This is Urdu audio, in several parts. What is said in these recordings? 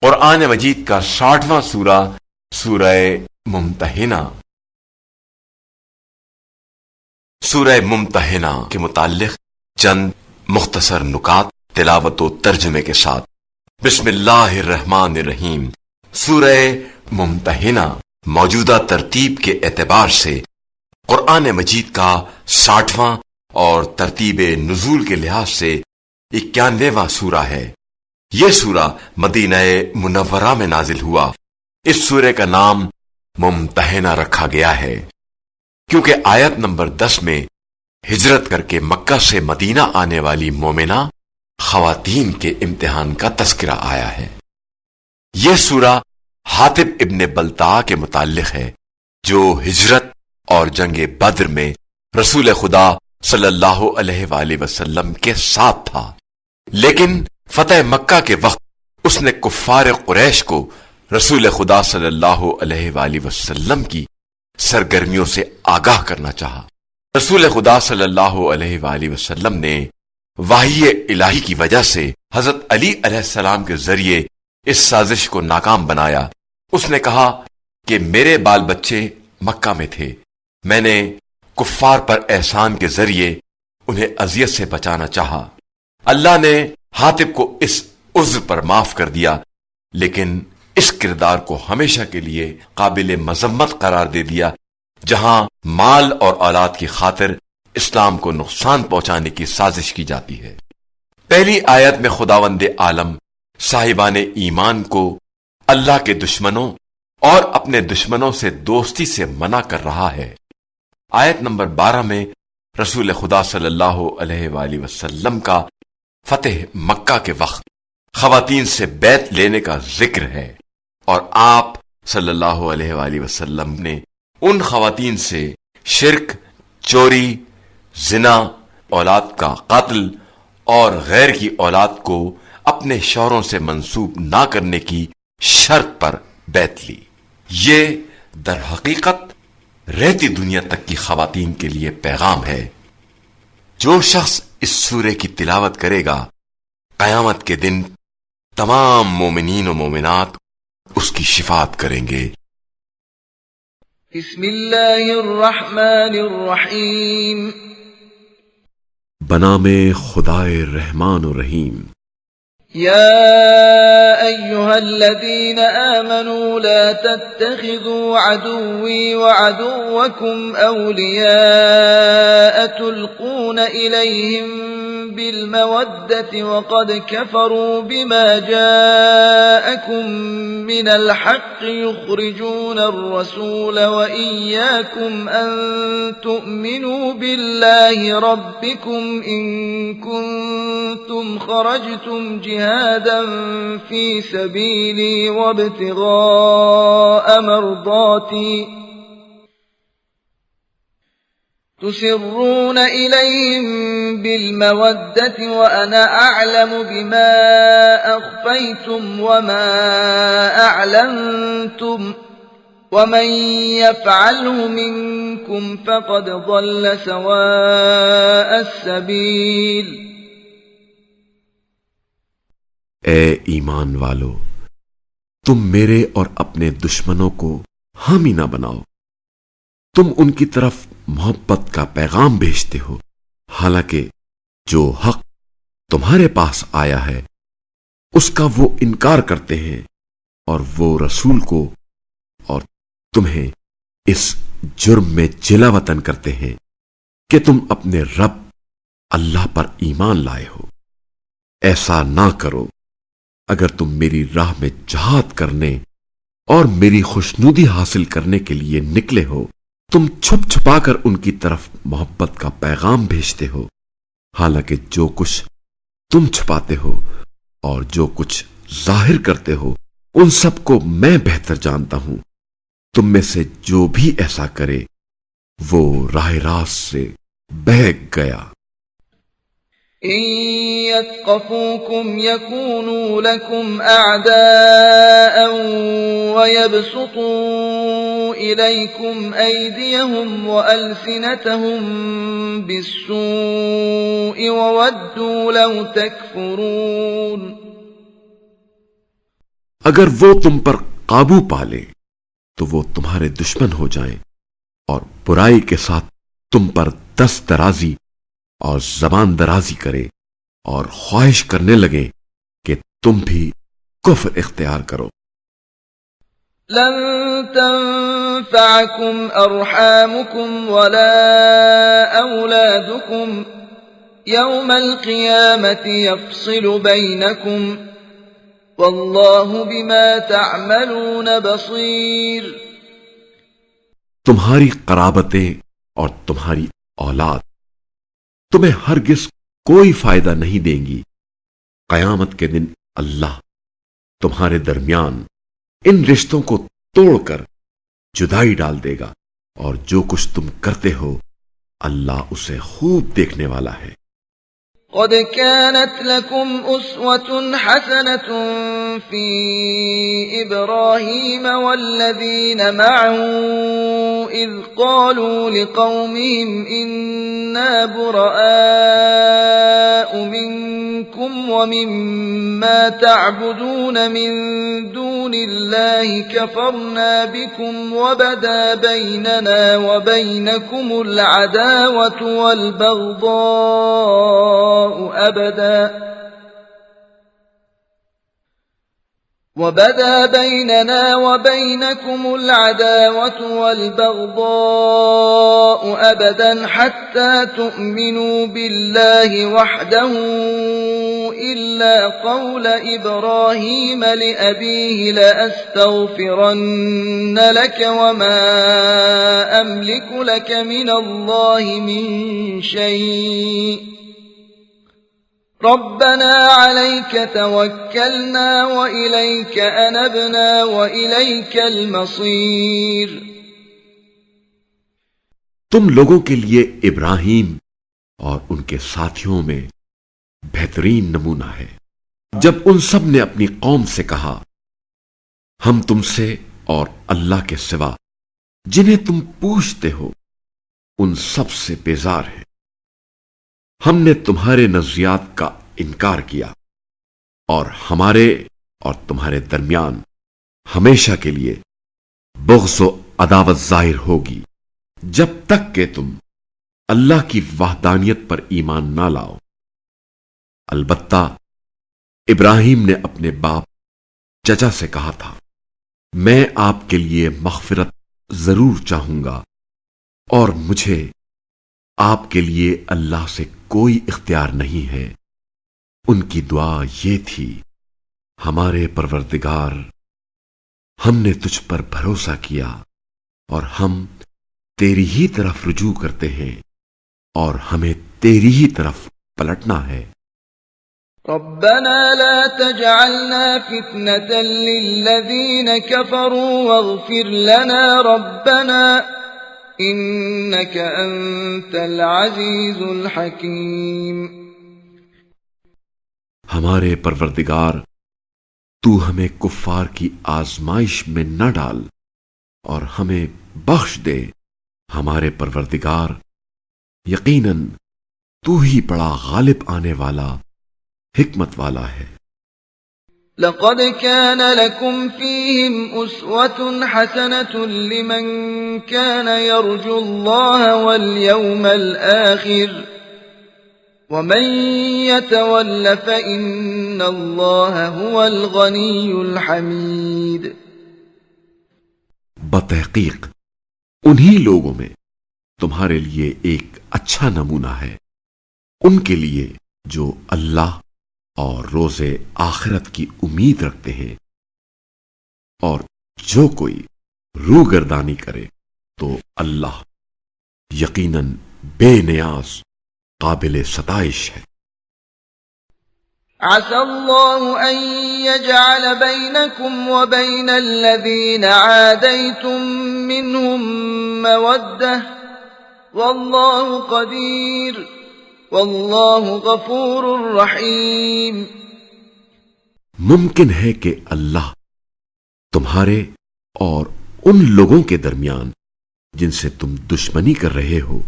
قرآن مجید کا 60واں سورہ سورہ ممتحنہ۔ سورہ ممتحنہ کے متعلق چند مختصر نکات تلاوت و ترجمے کے ساتھ۔ بسم اللہ الرحمن الرحیم۔ سورہ ممتحنہ موجودہ ترتیب کے اعتبار سے قرآن مجید کا 60واں اور ترتیب نزول کے لحاظ سے 91واں سورہ ہے۔ یہ سورہ مدینہ منورہ میں نازل ہوا۔ اس سورے کا نام ممتحنہ رکھا گیا ہے کیونکہ آیت نمبر 10 میں ہجرت کر کے مکہ سے مدینہ آنے والی مومنہ خواتین کے امتحان کا تذکرہ آیا ہے۔ یہ سورہ حاطب ابن بلتع کے متعلق ہے جو ہجرت اور جنگ بدر میں رسول خدا صلی اللہ علیہ وآلہ وسلم کے ساتھ تھا، لیکن فتح مکہ کے وقت اس نے کفار قریش کو رسول خدا صلی اللہ علیہ وآلہ وسلم کی سرگرمیوں سے آگاہ کرنا چاہا۔ رسول خدا صلی اللہ علیہ وآلہ وسلم نے وحی الہی کی وجہ سے حضرت علی علیہ السلام کے ذریعے اس سازش کو ناکام بنایا۔ اس نے کہا کہ میرے بال بچے مکہ میں تھے، میں نے کفار پر احسان کے ذریعے انہیں اذیت سے بچانا چاہا۔ اللہ نے حاطب کو اس عذر پر معاف کر دیا، لیکن اس کردار کو ہمیشہ کے لیے قابل مذمت قرار دے دیا جہاں مال اور اولاد کی خاطر اسلام کو نقصان پہنچانے کی سازش کی جاتی ہے۔ پہلی آیت میں خداوند عالم صاحبان ایمان کو اللہ کے دشمنوں اور اپنے دشمنوں سے دوستی سے منع کر رہا ہے۔ آیت نمبر 12 میں رسول خدا صلی اللہ علیہ وآلہ وسلم کا فتح مکہ کے وقت خواتین سے بیعت لینے کا ذکر ہے، اور آپ صلی اللہ علیہ وآلہ وسلم نے ان خواتین سے شرک، چوری، زنا، اولاد کا قتل اور غیر کی اولاد کو اپنے شوہروں سے منسوب نہ کرنے کی شرط پر بیعت لی۔ یہ در حقیقت رہتی دنیا تک کی خواتین کے لیے پیغام ہے۔ جو شخص اس سورے کی تلاوت کرے گا، قیامت کے دن تمام مومنین و مومنات اس کی شفاعت کریں گے۔ بسم اللہ الرحمن الرحیم۔ بنام خدائے رحمان و رحیم۔ يا أيها الذين آمنوا لا تتخذوا عدوي وعدوكم أولياء تلقون إليهم بالمودة وقد كفروا بما جاءكم من الحق يخرجون الرسول وإياكم أن تؤمنوا بالله ربكم إن كنتم خرجتم جهادا في سبيلي وابتغاء مرضاتي تسرون إليهم بالمودة وأنا أعلم بما أخفيتم وما أعلنتم ومن يفعله منكم فقد ضل سواء السبيل۔ اے ایمان والو، تم میرے اور اپنے دشمنوں کو حامی نہ بناؤ۔ تم ان کی طرف محبت کا پیغام بھیجتے ہو، حالانکہ جو حق تمہارے پاس آیا ہے اس کا وہ انکار کرتے ہیں، اور وہ رسول کو اور تمہیں اس جرم میں جلا وطن کرتے ہیں کہ تم اپنے رب اللہ پر ایمان لائے ہو۔ ایسا نہ کرو۔ اگر تم میری راہ میں جہاد کرنے اور میری خوشنودی حاصل کرنے کے لیے نکلے ہو، تم چھپ چھپا کر ان کی طرف محبت کا پیغام بھیجتے ہو، حالانکہ جو کچھ تم چھپاتے ہو اور جو کچھ ظاہر کرتے ہو ان سب کو میں بہتر جانتا ہوں۔ تم میں سے جو بھی ایسا کرے وہ راہ راست سے بہک گیا۔ إن يثقفوكم يكونوا لكم أعداء ويبسطوا إليكم أيديهم وألسنتهم بالسوء وودوا لو تكفرون۔ اگر وہ تم پر قابو پالے تو وہ تمہارے دشمن ہو جائیں اور برائی کے ساتھ تم پر دست درازی اور زبان درازی کرے اور خواہش کرنے لگے کہ تم بھی کفر اختیار کرو. لن تنفعكم أرحامكم ولا أولادكم يوم القيامة يفصل بينكم والله بما تعملون بصير. تمہاری قرابتیں اور تمہاری اولاد تمہیں ہرگز کوئی فائدہ نہیں دیں گی. قیامت کے دن اللہ تمہارے درمیان ان رشتوں کو توڑ کر جدائی ڈال دے گا اور جو کچھ تم کرتے ہو اللہ اسے خوب دیکھنے والا ہے. قد كانت لكم أسوة حسنة في إبراهيم والذين معه إذ قالوا لقومهم إنا براء منكم ومما تعبدون من دون الله كفرنا بكم وبدا بيننا وبينكم العداوة والبغضاء وبدا بيننا وبينكم العداوة والبغضاء أبدا حتى تؤمنوا بالله وحده إلا قول إبراهيم لأبيه لأستغفرن لك وما أملك لك من الله من شيء ربنا عليك توكلنا وإليك أنبنا وإليك المصير. تم لوگوں کے لیے ابراہیم اور ان کے ساتھیوں میں بہترین نمونہ ہے جب ان سب نے اپنی قوم سے کہا ہم تم سے اور اللہ کے سوا جنہیں تم پوچھتے ہو ان سب سے بیزار ہیں. ہم نے تمہارے نظریات کا انکار کیا اور ہمارے اور تمہارے درمیان ہمیشہ کے لیے بغض و عداوت ظاہر ہوگی جب تک کہ تم اللہ کی وحدانیت پر ایمان نہ لاؤ. البتہ ابراہیم نے اپنے باپ چچا سے کہا تھا میں آپ کے لیے مغفرت ضرور چاہوں گا اور مجھے آپ کے لیے اللہ سے کوئی اختیار نہیں ہے. ان کی دعا یہ تھی ہمارے پروردگار ہم نے تجھ پر بھروسہ کیا اور ہم تیری ہی طرف رجوع کرتے ہیں اور ہمیں تیری ہی طرف پلٹنا ہے. ربنا لا تجعلنا فتنة للذين كفروا واغفر لنا ربنا انك انت العزیز الحکیم. ہمارے پروردگار تو ہمیں کفار کی آزمائش میں نہ ڈال اور ہمیں بخش دے. ہمارے پروردگار یقیناً تو ہی بڑا غالب آنے والا حکمت والا ہے. لقد كان لكم فيهم أسوة حسنة لمن كان يرجو الله واليوم الآخر ومن يتول فإن الله هو الغني الحميد. بتحقیق انہی لوگوں میں تمہارے لیے ایک اچھا نمونہ ہے ان کے لیے جو اللہ اور روز آخرت کی امید رکھتے ہیں اور جو کوئی روگردانی کرے تو اللہ یقیناً بے نیاز قابل ستائش ہے. عسى الله أن يجعل بينكم وبين الذين عاديتم منهم مودة والله قدير واللہ غفور رحیم. ممکن ہے کہ اللہ تمہارے اور ان لوگوں کے درمیان جن سے تم دشمنی کر رہے ہو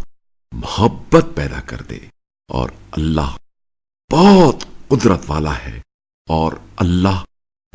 محبت پیدا کر دے اور اللہ بہت قدرت والا ہے اور اللہ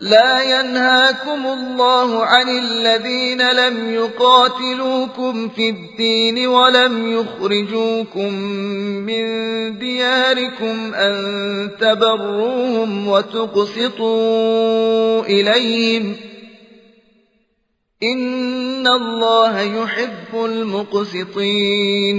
لا ينهاكم الله عن الذين لم يقاتلوكم في الدين ولم يخرجوكم من دياركم أن تبروهم وتقسطوا إليهم إن الله يحب المقسطين۔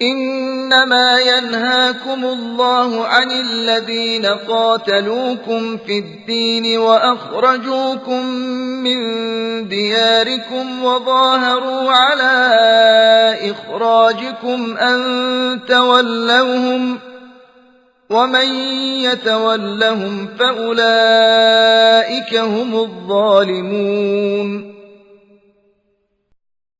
إنما ينهاكم الله عن الذين قاتلوكم في الدين وأخرجوكم من دياركم وظاهروا على إخراجكم أن تولوهم ومن يتولهم فأولئك هم الظالمون۔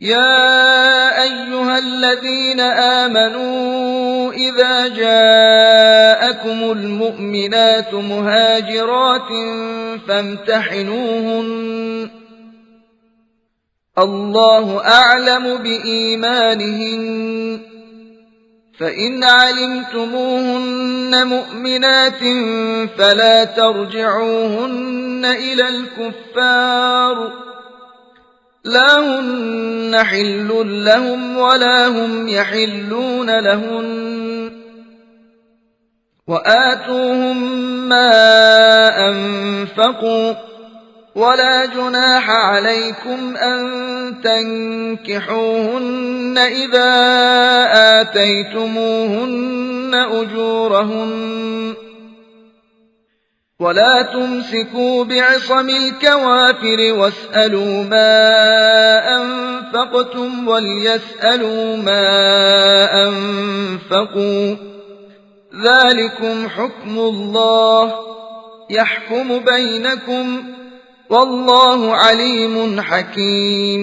يا أيها الذين آمنوا إذا جاءكم المؤمنات مهاجرات فامتحنوهن الله أعلم بإيمانهن فإن علمتموهن مؤمنات فلا ترجعوهن إلى الكفار لا هن حل لهم ولا هم يحلون لهن وآتوهم ما أنفقوا ولا جناح عليكم أن تنكحوهن إذا آتيتموهن أجورهن ولا تمسكوا بعصم الكوافر واسألوا ما أنفقتم وليسألوا ما أنفقوا ذلكم حكم الله يحكم بينكم والله عليم حكيم۔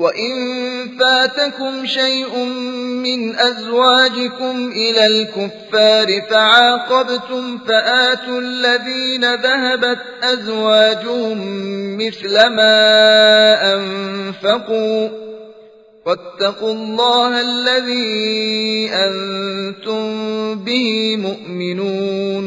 وَإِن فَاتَكُمْ شَيْءٌ مِّنْ أَزْوَاجِكُمْ إِلَى الْكُفَّارِ فَعَاقَبْتُمْ فَآتُوا الَّذِينَ ذَهَبَتْ أَزْوَاجُهُم مِّثْلَ مَا أَنفَقُوا وَاتَّقُوا اللَّهَ الَّذِي أَنتُم بِهِ مُؤْمِنُونَ۔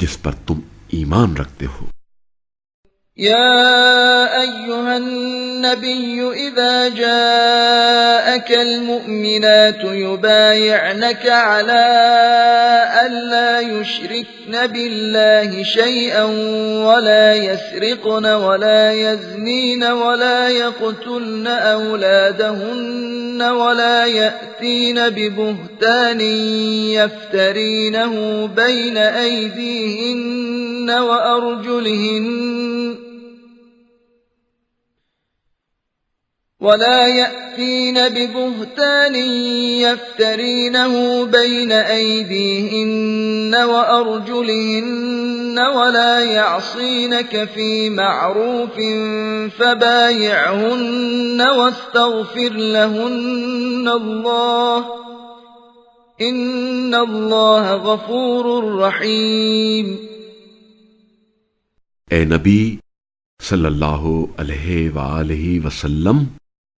جس پر تم ایمان رکھتے ہو۔ يا أيها النبي إذا جاءك المؤمنات يبايعنك على ألا يشركن بالله شيئا ولا يسرقن ولا يزنين ولا يقتلن أولادهن ولا يأتين ببهتان يفترينه بين أيديهن ولا يأتين ببهتان يفترينه بين أيديهن وأرجلهن ولا يعصينك في معروف فبايعهن واستغفر لهن الله إن الله غفور رحيم۔ اے نبی صلی اللہ علیہ وآلہ وسلم،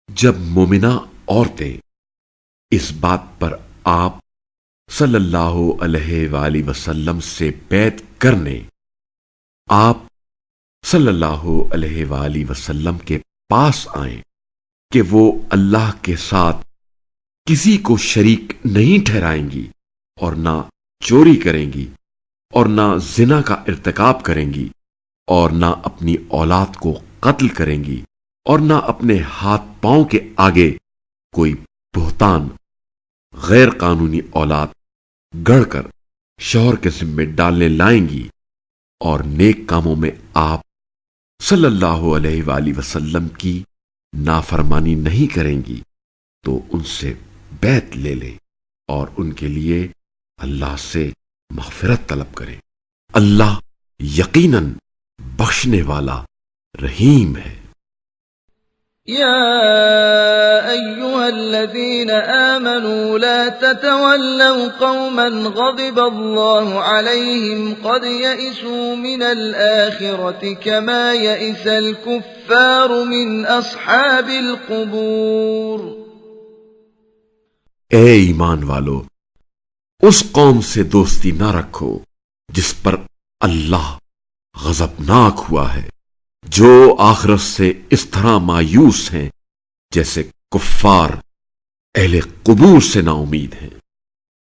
جب مومنہ عورتیں اس بات پر آپ صلی اللہ علیہ وآلہ وسلم سے بیعت کرنے آپ صلی اللہ علیہ وآلہ وسلم کے پاس آئیں کہ وہ اللہ کے ساتھ کسی کو شریک نہیں ٹھہرائیں گی اور نہ چوری کریں گی اور نہ زنا کا ارتکاب کریں گی اور نہ اپنی اولاد کو قتل کریں گی اور نہ اپنے ہاتھ پاؤں کے آگے کوئی بہتان غیر قانونی اولاد گڑھ کر شوہر کے ذمے ڈالنے لائیں گی اور نیک کاموں میں آپ صلی اللہ علیہ وآلہ وسلم کی نافرمانی نہیں کریں گی تو ان سے بیعت لے لیں اور ان کے لیے اللہ سے مغفرت طلب کریں۔ اللہ یقیناً بخشنے والا رحیم ہے۔ يا أيها الذين آمنوا لا تتولوا قوما غضب الله عليهم قد يئسوا من الآخرة كما يئس الكفار من أصحاب القبور۔ اے ایمان والو، اس قوم سے دوستی نہ رکھو جس پر اللہ غضبناک ہوا ہے، جو آخرت سے اس طرح مایوس ہیں جیسے کفار اہل قبور سے نا امید ہیں۔